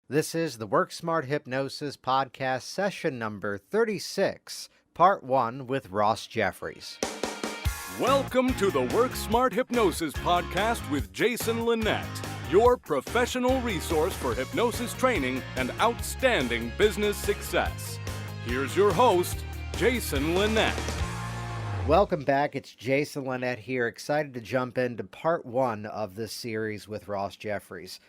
This is the Work Smart Hypnosis podcast session number 36, part 1 with Ross Jeffries. Welcome to the Work Smart Hypnosis podcast with Jason Linett, your professional resource for hypnosis training and outstanding business success. Here's your host, Jason Linett. Welcome back. It's Jason Linett here, excited to jump into part 1 of this series with Ross Jeffries.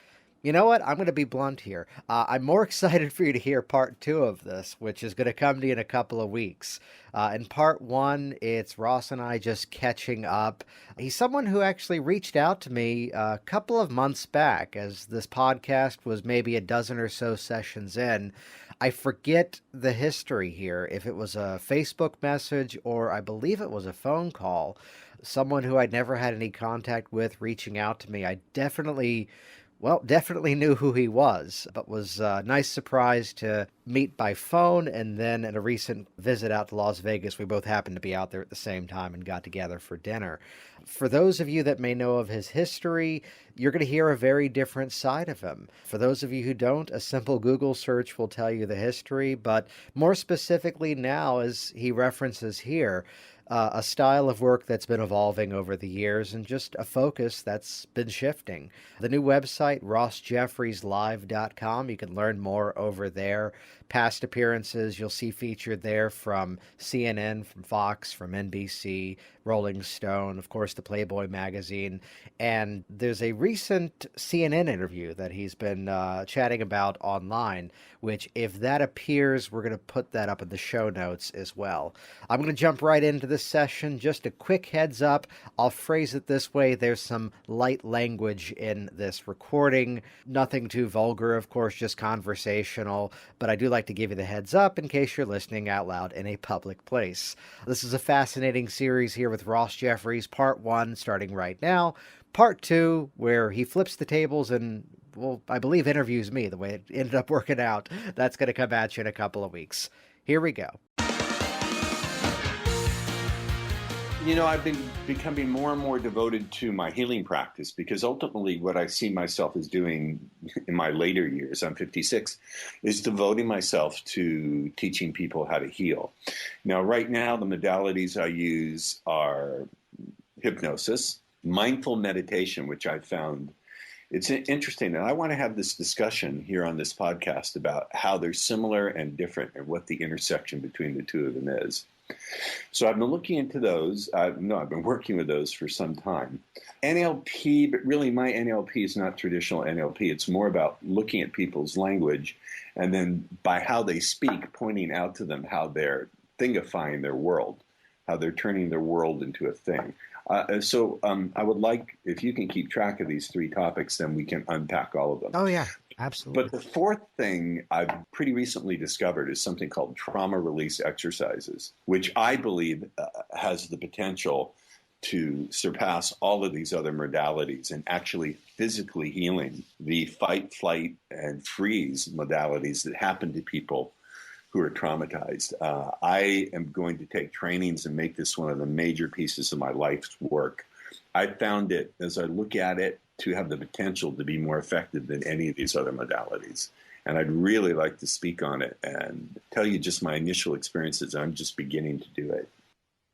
You know what? I'm going to be blunt here. I'm more excited for you to hear part 2 of this, which is going to come to you in a couple of weeks. In part 1, it's Ross and I just catching up. He's someone who actually reached out to me a couple of months back as this podcast was maybe a dozen or so sessions in. I forget the history here, if it was a Facebook message or I believe it was a phone call. Someone who I'd never had any contact with reaching out to me. I definitely knew who he was, but was a nice surprise to meet by phone. And then at a recent visit out to Las Vegas, we both happened to be out there at the same time and got together for dinner. For those of you that may know of his history, you're going to hear a very different side of him. For those of you who don't, a simple Google search will tell you the history, but more specifically now, as he references here, a style of work that's been evolving over the years and just a focus that's been shifting. The new website, rossjeffrieslive.com, you can learn more over there. Past appearances you'll see featured there from CNN, from Fox, from NBC, Rolling Stone, of course, the Playboy magazine. And there's a recent CNN interview that he's been chatting about online, which if that appears, we're going to put that up in the show notes as well. I'm going to jump right into this session. Just a quick heads up. I'll phrase it this way. There's some light language in this recording. Nothing too vulgar, of course, just conversational. But I do like to give you the heads up in case you're listening out loud in a public place. This is a fascinating series here with Ross Jeffries, part 1, starting right now. Part 2, where he flips the tables and, well, I believe interviews me the way it ended up working out. That's going to come at you in a couple of weeks. Here we go. You know, I've been becoming more and more devoted to my healing practice because ultimately what I see myself as doing in my later years, I'm 56, is devoting myself to teaching people how to heal. Now, right now, the modalities I use are hypnosis, mindful meditation, which I found it's interesting. And I want to have this discussion here on this podcast about how they're similar and different and what the intersection between the two of them is. So I've been looking into those. I've been working with those for some time. NLP, but really my NLP is not traditional NLP. It's more about looking at people's language and then by how they speak, pointing out to them how they're thingifying their world, how they're turning their world into a thing. So I would like, if you can keep track of these 3 topics, then we can unpack all of them. Oh, yeah. Absolutely. But the 4th thing I've pretty recently discovered is something called trauma release exercises, which I believe has the potential to surpass all of these other modalities and actually physically healing the fight, flight, and freeze modalities that happen to people who are traumatized. I am going to take trainings and make this one of the major pieces of my life's work. I found it, as I look at it, to have the potential to be more effective than any of these other modalities. And I'd really like to speak on it and tell you just my initial experiences. I'm just beginning to do it.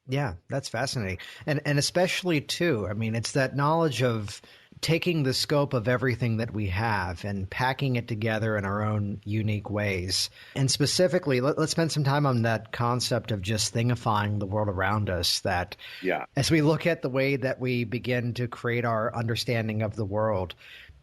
Yeah, that's fascinating. And especially, too, I mean, it's that knowledge of taking the scope of everything that we have and packing it together in our own unique ways. And specifically, let's spend some time on that concept of just thingifying the world around us, that as we look at the way that we begin to create our understanding of the world,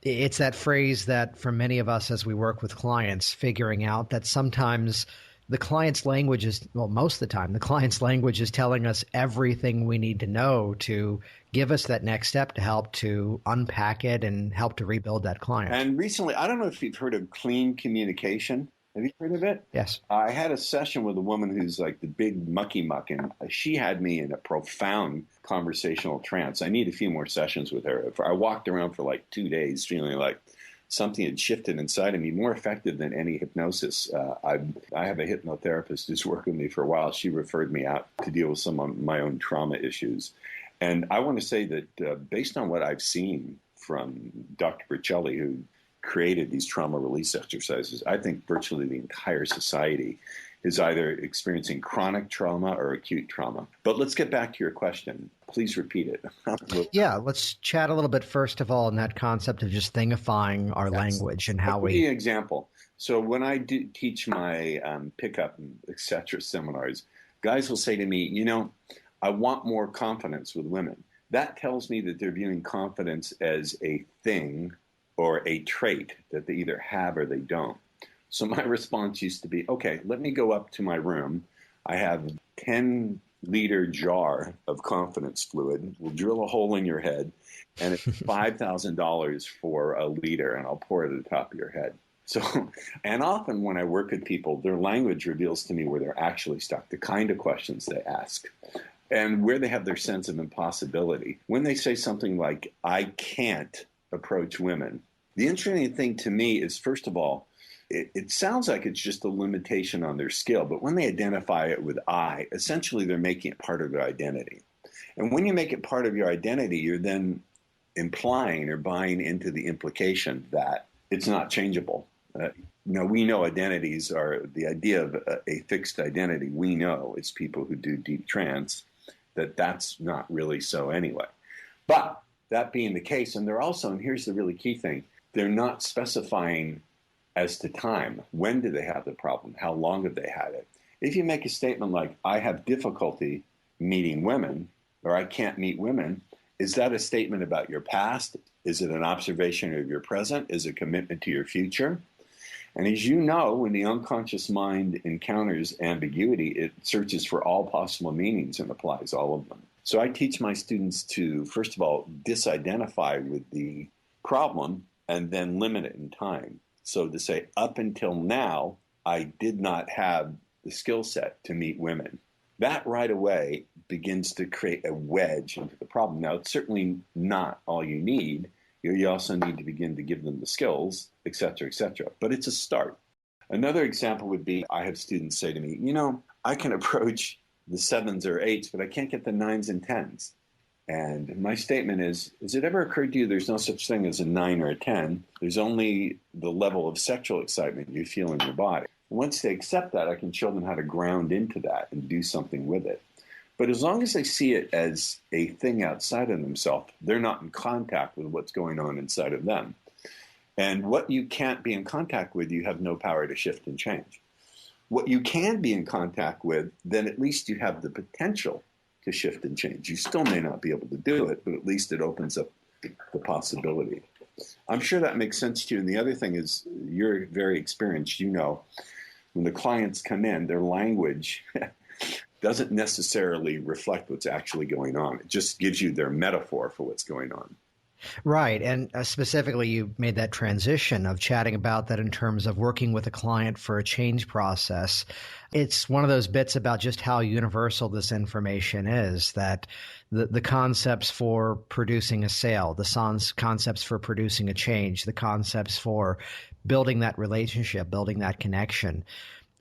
it's that phrase that for many of us as we work with clients, figuring out that sometimes the client's language is, well, most of the time, the client's language is telling us everything we need to know to give us that next step to help to unpack it and help to rebuild that client. And recently, I don't know if you've heard of clean communication. Have you heard of it? Yes. I had a session with a woman who's like the big mucky muck, and she had me in a profound conversational trance. I need a few more sessions with her. I walked around for like 2 days feeling like something had shifted inside of me, more effective than any hypnosis. I have a hypnotherapist who's worked with me for a while. She referred me out to deal with some of my own trauma issues. And I want to say that based on what I've seen from Dr. Bercelli, who created these trauma release exercises, I think virtually the entire society is either experiencing chronic trauma or acute trauma. But let's get back to your question. Please repeat it. Yeah, let's chat a little bit first of all in that concept of just thingifying our language and how I'll give you an example. So when I do teach my pickup and et cetera seminars, guys will say to me, I want more confidence with women. That tells me that they're viewing confidence as a thing or a trait that they either have or they don't. So my response used to be, okay, let me go up to my room. I have a 10-liter jar of confidence fluid. We'll drill a hole in your head, and it's $5,000 for a liter, and I'll pour it at the top of your head. So, and often when I work with people, their language reveals to me where they're actually stuck, the kind of questions they ask, and where they have their sense of impossibility. When they say something like, I can't approach women, the interesting thing to me is, first of all, it sounds like it's just a limitation on their skill, but when they identify it with I, essentially they're making it part of their identity. And when you make it part of your identity, you're then implying or buying into the implication that it's not changeable. We know identities are the idea of a fixed identity. We know as people who do deep trance that that's not really so anyway. But that being the case, and they're also, and here's the really key thing, they're not specifying as to time. When do they have the problem? How long have they had it? If you make a statement like, I have difficulty meeting women, or I can't meet women, is that a statement about your past? Is it an observation of your present? Is it a commitment to your future? And as you know, when the unconscious mind encounters ambiguity, it searches for all possible meanings and applies all of them. So I teach my students to, first of all, disidentify with the problem and then limit it in time. So to say, up until now, I did not have the skill set to meet women. That right away begins to create a wedge into the problem. Now, it's certainly not all you need. You also need to begin to give them the skills, et cetera, et cetera. But it's a start. Another example would be, I have students say to me, I can approach the 7s or 8s, but I can't get the 9s and 10s. And my statement is, has it ever occurred to you there's no such thing as a 9 or a 10? There's only the level of sexual excitement you feel in your body. Once they accept that, I can show them how to ground into that and do something with it. But as long as they see it as a thing outside of themselves, they're not in contact with what's going on inside of them. And what you can't be in contact with, you have no power to shift and change. What you can be in contact with, then at least you have the potential to shift and change. You still may not be able to do it, but at least it opens up the possibility. I'm sure that makes sense to you. And the other thing is, you're very experienced. When the clients come in, their language doesn't necessarily reflect what's actually going on. It just gives you their metaphor for what's going on. Right. And specifically, you made that transition of chatting about that in terms of working with a client for a change process. It's one of those bits about just how universal this information is, that the concepts for producing a sale, the concepts for producing a change, the concepts for building that relationship, building that connection.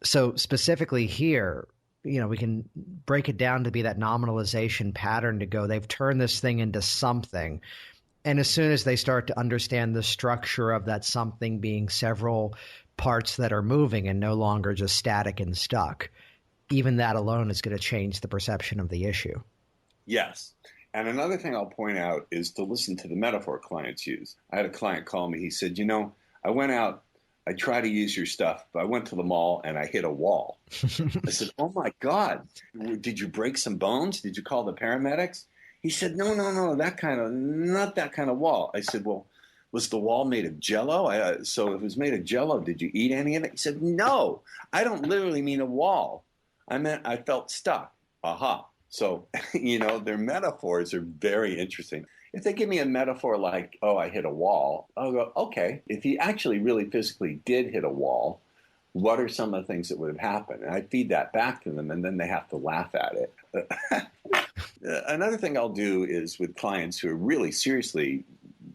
So specifically here, we can break it down to be that nominalization pattern to go, they've turned this thing into something. And as soon as they start to understand the structure of that something being several parts that are moving and no longer just static and stuck, even that alone is going to change the perception of the issue. Yes. And another thing I'll point out is to listen to the metaphor clients use. I had a client call me. He said, I went out, I tried to use your stuff, but I went to the mall and I hit a wall. I said, oh my God, did you break some bones? Did you call the paramedics? He said, no, not that kind of wall. I said, well, was the wall made of Jell-O? So if it was made of Jell-O, did you eat any of it? He said, no, I don't literally mean a wall. I meant I felt stuck. Aha. So, their metaphors are very interesting. If they give me a metaphor like, oh, I hit a wall, I'll go, okay, if he actually really physically did hit a wall, what are some of the things that would have happened? And I feed that back to them, and then they have to laugh at it. Another thing I'll do is with clients who are really seriously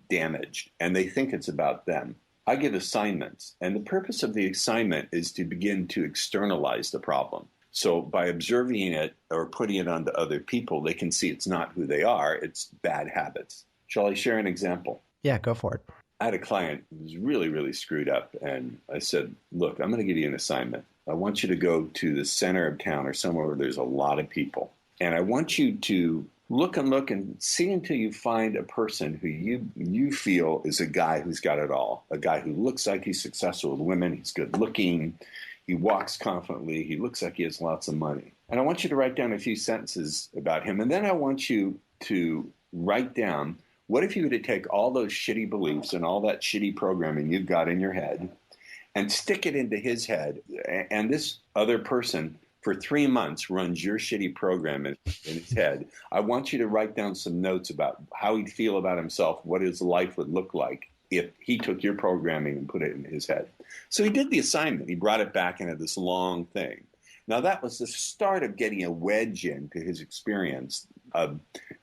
damaged and they think it's about them, I give assignments. And the purpose of the assignment is to begin to externalize the problem. So by observing it or putting it onto other people, they can see it's not who they are, it's bad habits. Shall I share an example? Yeah, go for it. I had a client who was really, really screwed up. And I said, look, I'm going to give you an assignment. I want you to go to the center of town or somewhere where there's a lot of people. And I want you to look and see until you find a person who you feel is a guy who's got it all. A guy who looks like he's successful with women. He's good looking. He walks confidently. He looks like he has lots of money. And I want you to write down a few sentences about him. And then I want you to write down, what if you were to take all those shitty beliefs and all that shitty programming you've got in your head and stick it into his head, and this other person for 3 months runs your shitty program in his head. I want you to write down some notes about how he'd feel about himself, what his life would look like if he took your programming and put it in his head. So he did the assignment. He brought it back into this long thing. Now, that was the start of getting a wedge into his experience of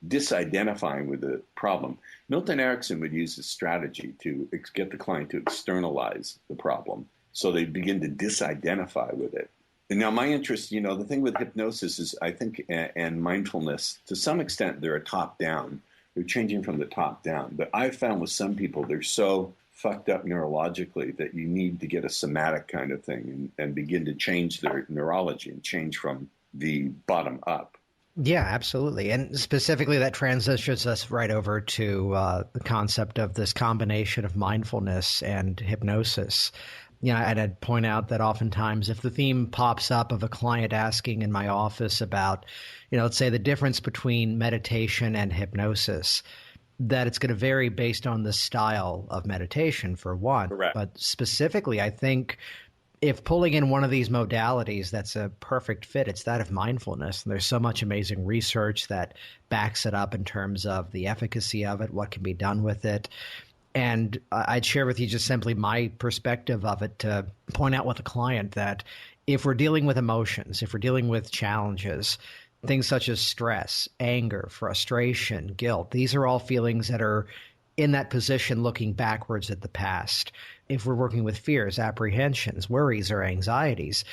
disidentifying with the problem. Milton Erickson would use this strategy to get the client to externalize the problem so they begin to disidentify with it. And now, my interest, the thing with hypnosis is, I think, and mindfulness, to some extent, they're a top-down. They're changing from the top down. But I've found with some people, they're so fucked up neurologically that you need to get a somatic kind of thing and begin to change their neurology and change from the bottom up. Yeah, absolutely. And specifically, that transitions us right over to the concept of this combination of mindfulness and hypnosis. And I'd point out that oftentimes if the theme pops up of a client asking in my office about, let's say the difference between meditation and hypnosis, that it's going to vary based on the style of meditation, for one. Correct. But specifically, I think if pulling in one of these modalities that's a perfect fit, it's that of mindfulness. And there's so much amazing research that backs it up in terms of the efficacy of it, what can be done with it. And I'd share with you just simply my perspective of it to point out with the client that if we're dealing with emotions, if we're dealing with challenges, things such as stress, anger, frustration, guilt, these are all feelings that are in that position looking backwards at the past. If we're working with fears, apprehensions, worries, or anxieties,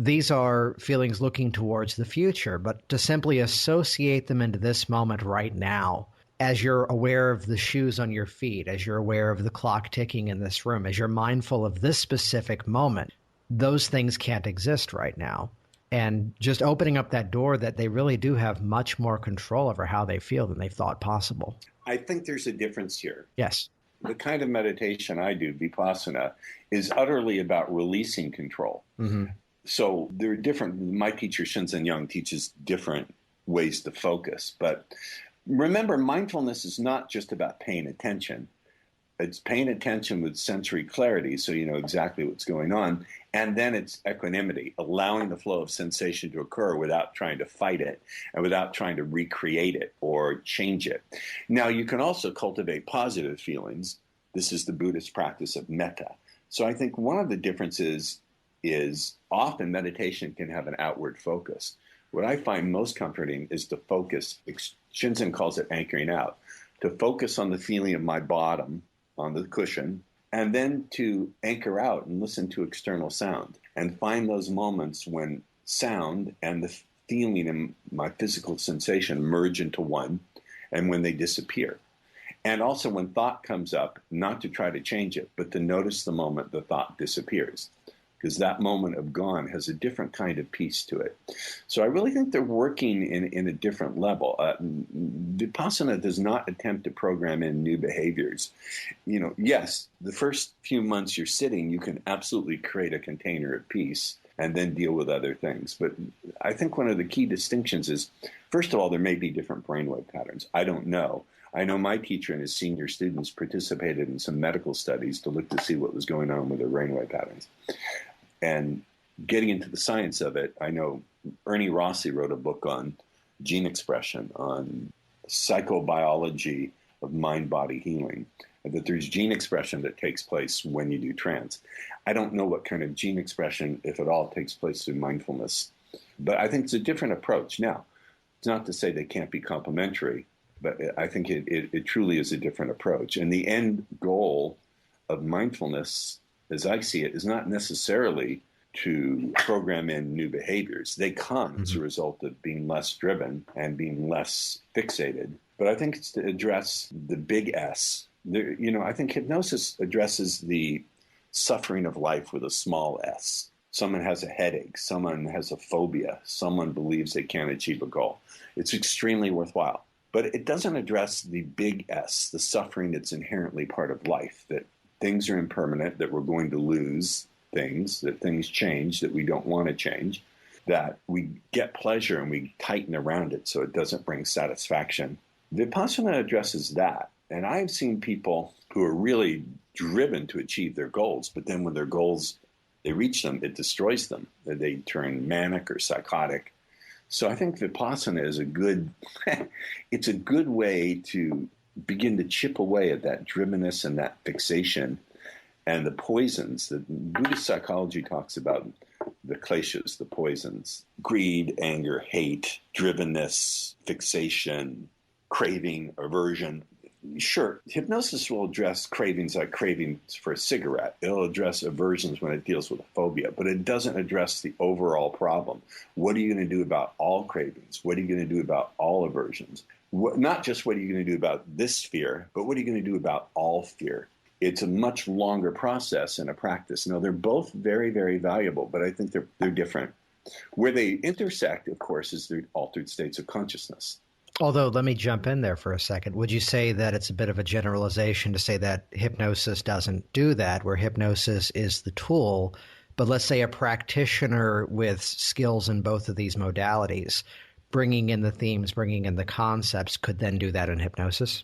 these are feelings looking towards the future. But to simply associate them into this moment right now, as you're aware of the shoes on your feet, as you're aware of the clock ticking in this room, as you're mindful of this specific moment, those things can't exist right now. And just opening up that door that they really do have much more control over how they feel than they thought possible. I think there's a difference here. Yes. The kind of meditation I do, Vipassana, is utterly about releasing control. Mm-hmm. So there are different, my teacher Shinzen Young teaches different ways to focus. But remember, mindfulness is not just about paying attention. It's paying attention with sensory clarity, so you know exactly what's going on. And then it's equanimity, allowing the flow of sensation to occur without trying to fight it and without trying to recreate it or change it. Now, you can also cultivate positive feelings. This is the Buddhist practice of metta. So I think one of the differences is often meditation can have an outward focus. What I find most comforting is to focus, Shinzen calls it anchoring out, to focus on the feeling of my bottom on the cushion, and then to anchor out and listen to external sound and find those moments when sound and the feeling and my physical sensation merge into one, and when they disappear. And also when thought comes up, not to try to change it, but to notice the moment the thought disappears, because that moment of gone has a different kind of peace to it. So I really think they're working in a different level. Vipassana does not attempt to program in new behaviors. You know, yes, the first few months you're sitting, you can absolutely create a container of peace and then deal with other things. But I think one of the key distinctions is, first of all, there may be different brainwave patterns. I don't know. I know my teacher and his senior students participated in some medical studies to look to see what was going on with their brainwave patterns. And getting into the science of it, I know Ernie Rossi wrote a book on gene expression, on psychobiology of mind-body healing, and that there's gene expression that takes place when you do trance. I don't know what kind of gene expression, if at all, takes place through mindfulness, but I think it's a different approach. Now, it's not to say they can't be complementary, but I think it truly is a different approach. And the end goal of mindfulness, as I see it, is not necessarily to program in new behaviors. They come as a result of being less driven and being less fixated. But I think it's to address the big S, I think hypnosis addresses the suffering of life with a small s. Someone has a headache. Someone has a phobia. Someone believes they can't achieve a goal. It's extremely worthwhile. But it doesn't address the big S, the suffering that's inherently part of life, that things are impermanent, that we're going to lose things, that things change, that we don't want to change, that we get pleasure and we tighten around it so it doesn't bring satisfaction. Vipassana addresses that. And I've seen people who are really driven to achieve their goals, but then when their goals, they reach them, it destroys them. They turn manic or psychotic. So I think Vipassana is it's a good way to begin to chip away at that drivenness and that fixation and the poisons. The Buddhist psychology talks about the kleshas, the poisons: greed, anger, hate, drivenness, fixation, craving, aversion. Sure, hypnosis will address cravings like cravings for a cigarette. It'll address aversions when it deals with a phobia, but it doesn't address the overall problem. What are you going to do about all cravings? What are you going to do about all aversions? Not just what are you going to do about this fear, but what are you going to do about all fear? It's a much longer process and a practice. Now, they're both very, very valuable, but I think they're different. Where they intersect, of course, is their altered states of consciousness. Although, let me jump in there for a second. Would you say that it's a bit of a generalization to say that hypnosis doesn't do that, where hypnosis is the tool, but let's say a practitioner with skills in both of these modalities, bringing in the themes, bringing in the concepts, could then do that in hypnosis?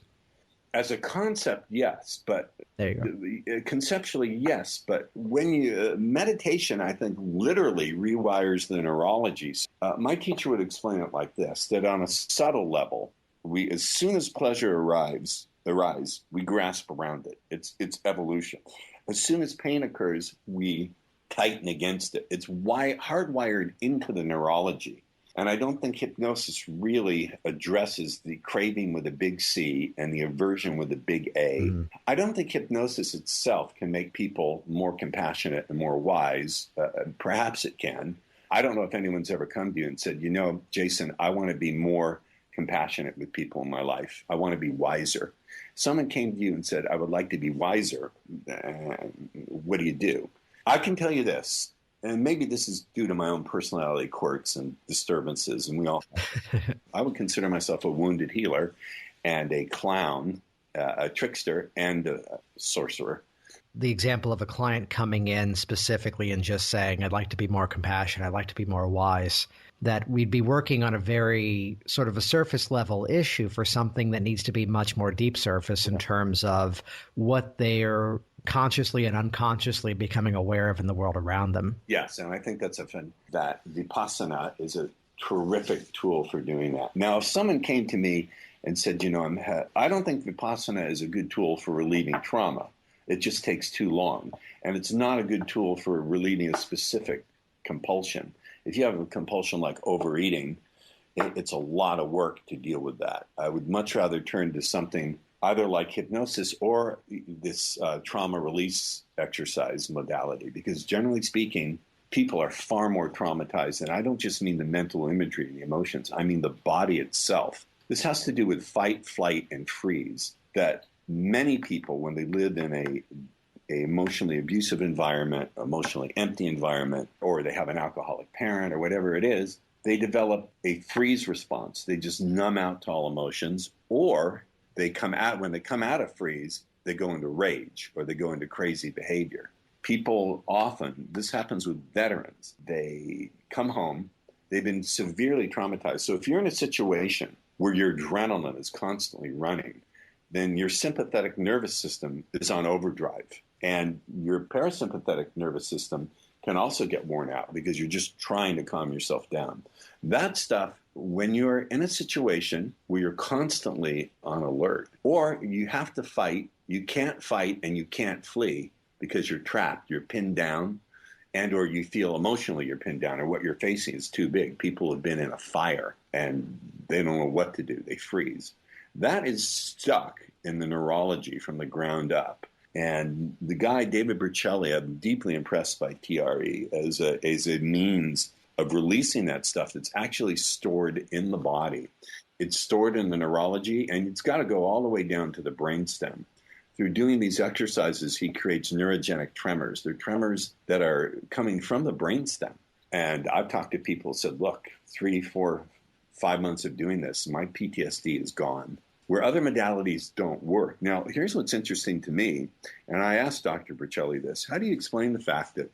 As a concept, yes, but there you go. Conceptually, yes, but when meditation, I think, literally rewires the neurology. My teacher would explain it like this: that on a subtle level, as soon as pleasure arrives, we grasp around it. It's evolution. As soon as pain occurs, we tighten against it. It's hardwired into the neurology. And I don't think hypnosis really addresses the craving with a big C and the aversion with a big A. Mm. I don't think hypnosis itself can make people more compassionate and more wise. Perhaps it can. I don't know if anyone's ever come to you and said, Jason, I want to be more compassionate with people in my life. I want to be wiser. Someone came to you and said, I would like to be wiser. What do you do? I can tell you this. And maybe this is due to my own personality quirks and disturbances, and we all I would consider myself a wounded healer and a clown, a trickster, and a sorcerer. The example of a client coming in specifically and just saying, I'd like to be more compassionate, I'd like to be more wise, that we'd be working on a very sort of a surface level issue for something that needs to be much more deep surface in terms of what they're consciously and unconsciously becoming aware of in the world around them. Yes, and I think that Vipassana is a terrific tool for doing that. Now, if someone came to me and said, I don't think Vipassana is a good tool for relieving trauma. It just takes too long. And it's not a good tool for relieving a specific compulsion. If you have a compulsion like overeating, it's a lot of work to deal with that. I would much rather turn to something either like hypnosis or this trauma release exercise modality, because generally speaking, people are far more traumatized. And I don't just mean the mental imagery and the emotions. I mean the body itself. This has to do with fight, flight, and freeze, that many people, when they live in a emotionally abusive environment, emotionally empty environment, or they have an alcoholic parent or whatever it is, they develop a freeze response. They just numb out to all emotions, or when they come out of freeze, they go into rage or they go into crazy behavior. People often, this happens with veterans, they come home, they've been severely traumatized. So if you're in a situation where your adrenaline is constantly running, then your sympathetic nervous system is on overdrive. And your parasympathetic nervous system can also get worn out because you're just trying to calm yourself down. That stuff, when you're in a situation where you're constantly on alert, or you have to fight, you can't fight and you can't flee because you're trapped, you're pinned down, and or you feel emotionally you're pinned down, or what you're facing is too big. People have been in a fire and they don't know what to do. They freeze. That is stuck in the neurology from the ground up. And the guy, David Berceli, I'm deeply impressed by TRE as a means of releasing that stuff that's actually stored in the body. It's stored in the neurology, and it's got to go all the way down to the brainstem. through doing these exercises, he creates neurogenic tremors. They're tremors that are coming from the brainstem. And I've talked to people who said, look, 3, 4, 5 months of doing this, my PTSD is gone, where other modalities don't work. Now, here's what's interesting to me, and I asked Dr. Bercelli this. How do you explain the fact that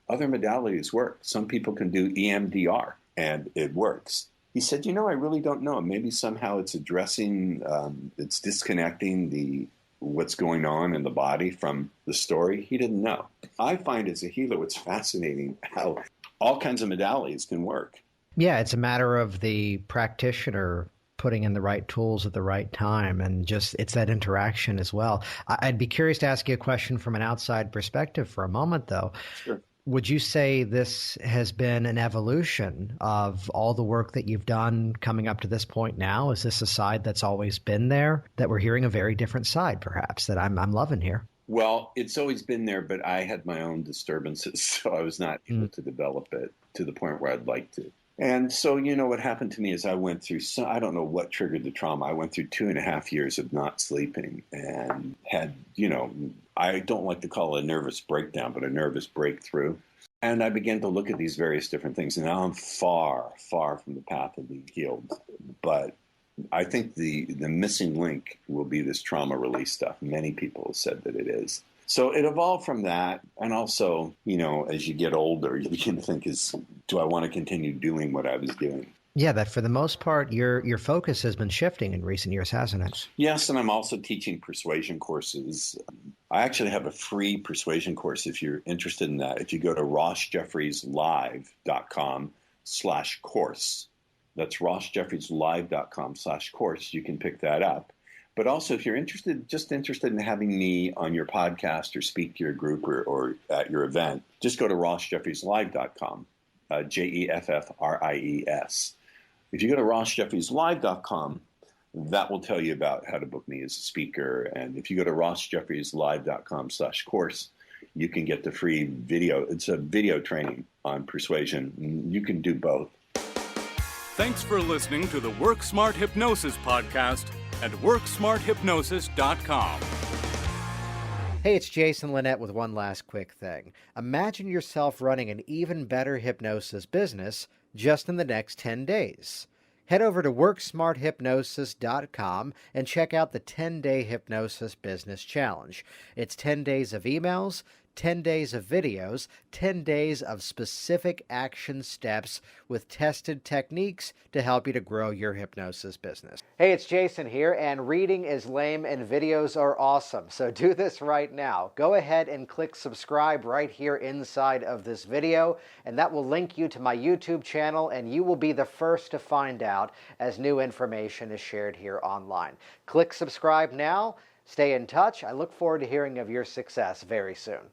other modalities work? Some people can do EMDR, and it works. He said, I really don't know. Maybe somehow it's addressing, it's disconnecting what's going on in the body from the story. He didn't know. I find as a healer, it's fascinating how all kinds of modalities can work. Yeah, it's a matter of the practitioner putting in the right tools at the right time, and just it's that interaction as well. I'd be curious to ask you a question from an outside perspective for a moment, though. Sure. Would you say this has been an evolution of all the work that you've done coming up to this point now? Is this a side that's always been there, that we're hearing a very different side, perhaps, that I'm loving here? Well, it's always been there, but I had my own disturbances, so I was not able to develop it to the point where I'd like to. And so, what happened to me is I went through, I don't know what triggered the trauma. I went through 2.5 years of not sleeping and had, I don't like to call it a nervous breakdown, but a nervous breakthrough. And I began to look at these various different things. And now I'm far, far from the path of being healed. But I think the missing link will be this trauma release stuff. Many people have said that it is. So it evolved from that. And also, as you get older, you begin to think, do I want to continue doing what I was doing? Yeah, that for the most part, your focus has been shifting in recent years, hasn't it? Yes, and I'm also teaching persuasion courses. I actually have a free persuasion course if you're interested in that. If you go to rossjeffrieslive.com/course, that's rossjeffrieslive.com/course, you can pick that up. But also, if you're interested in having me on your podcast or speak to your group or at your event, just go to rossjeffrieslive.com, JEFFRIES. If you go to rossjeffrieslive.com, that will tell you about how to book me as a speaker. And if you go to rossjeffrieslive.com/course, you can get the free video. It's a video training on persuasion. You can do both. Thanks for listening to the Work Smart Hypnosis podcast at WorkSmartHypnosis.com. Hey, it's Jason Linett with one last quick thing. Imagine yourself running an even better hypnosis business just in the next 10 days. Head over to WorkSmartHypnosis.com and check out the 10-Day Hypnosis Business Challenge. It's 10 days of emails, 10 days of videos, 10 days of specific action steps with tested techniques to help you to grow your hypnosis business. Hey, it's Jason here, and reading is lame and videos are awesome. So do this right now. Go ahead and click subscribe right here inside of this video, and that will link you to my YouTube channel, and you will be the first to find out as new information is shared here online. Click subscribe now. Stay in touch. I look forward to hearing of your success very soon.